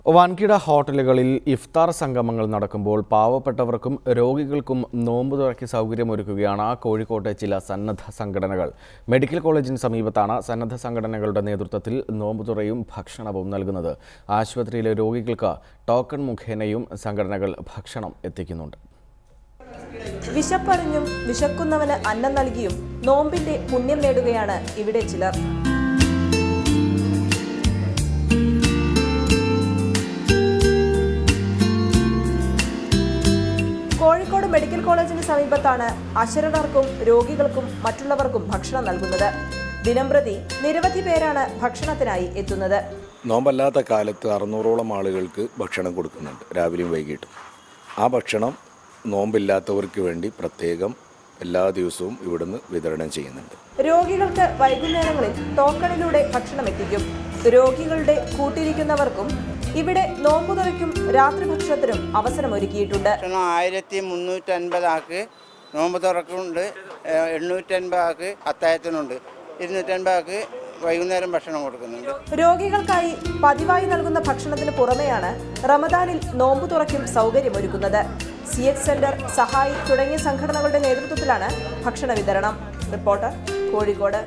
വൻകിട ഹോട്ടലുകളിൽ ഇഫ്താർ സംഗമങ്ങൾ നടക്കുമ്പോൾ പാവപ്പെട്ടവർക്കും രോഗികൾക്കും നോമ്പ് തുറക്കി സൗകര്യമൊരുക്കുകയാണ് കോഴിക്കോട്ടെ ചില സന്നദ്ധ സംഘടനകൾ. മെഡിക്കൽ കോളേജിന് സമീപത്താണ് സന്നദ്ധ സംഘടനകളുടെ നേതൃത്വത്തിൽ നോമ്പ് തുറയും ഭക്ഷണവും നൽകുന്നത്. ആശുപത്രിയിലെ രോഗികൾക്ക് ടോക്കൺ മുഖേനയും സംഘടനകൾ ഭക്ഷണം എത്തിക്കുന്നുണ്ട്. വിശപ്പറിഞ്ഞും വിശക്കുന്നവന് അന്നം നൽകിയും നോമ്പിന്റെ പുണ്യം നേടുകയാണ് ഇവിടെ ചിലർ. കോഴിക്കോട് മെഡിക്കൽ കോളേജിന് സമീപത്താണ് അശരണർക്കും രോഗികൾക്കും മറ്റുള്ളവർക്കും ഭക്ഷണം നൽകുന്നത്. ദിനംപ്രതി നിരവധി പേരാണ് ഭക്ഷണത്തിനായി എത്തുന്നത്. നോമ്പല്ലാത്ത കാലത്ത് 600ഓളം ആളുകൾക്ക് ഭക്ഷണം കൊടുക്കുന്നുണ്ട്, രാവിലെയും വൈകിട്ടും. ആ ഭക്ഷണം നോമ്പില്ലാത്തവർക്ക് വേണ്ടി പ്രത്യേകം എല്ലാ ദിവസവും ഇവിടുന്ന് വിതരണം ചെയ്യുന്നുണ്ട്. രോഗികൾക്ക് വൈകുന്നേരങ്ങളിൽ ടോക്കണിലൂടെ ഭക്ഷണം എത്തിക്കും. രോഗികളുടെ കൂട്ടിരിക്കുന്നവർക്കും ഇവിടെ നോമ്പ് തുറയ്ക്കും രാത്രി ഭക്ഷണത്തിനും അവസരമൊരുക്കിയിട്ടുണ്ട്. 1350 ആൾക്ക് നോമ്പ് തുറക്കുന്നുണ്ട്, 850 ആൾക്ക് അത്താഴത്തിനുണ്ട്, 250 ആൾക്ക് വൈകുന്നേരം ഭക്ഷണം കൊടുക്കുന്നുണ്ട്. രോഗികൾക്കായി പതിവായി നൽകുന്ന ഭക്ഷണത്തിന് പുറമെയാണ് റമദാനിൽ നോമ്പ് തുറയ്ക്കും സൗകര്യമൊരുക്കുന്നത്. CH സെന്റർ, സഹായി തുടങ്ങിയ സംഘടനകളുടെ നേതൃത്വത്തിലാണ് ഭക്ഷണ വിതരണം. റിപ്പോർട്ടർ, കോഴിക്കോട്.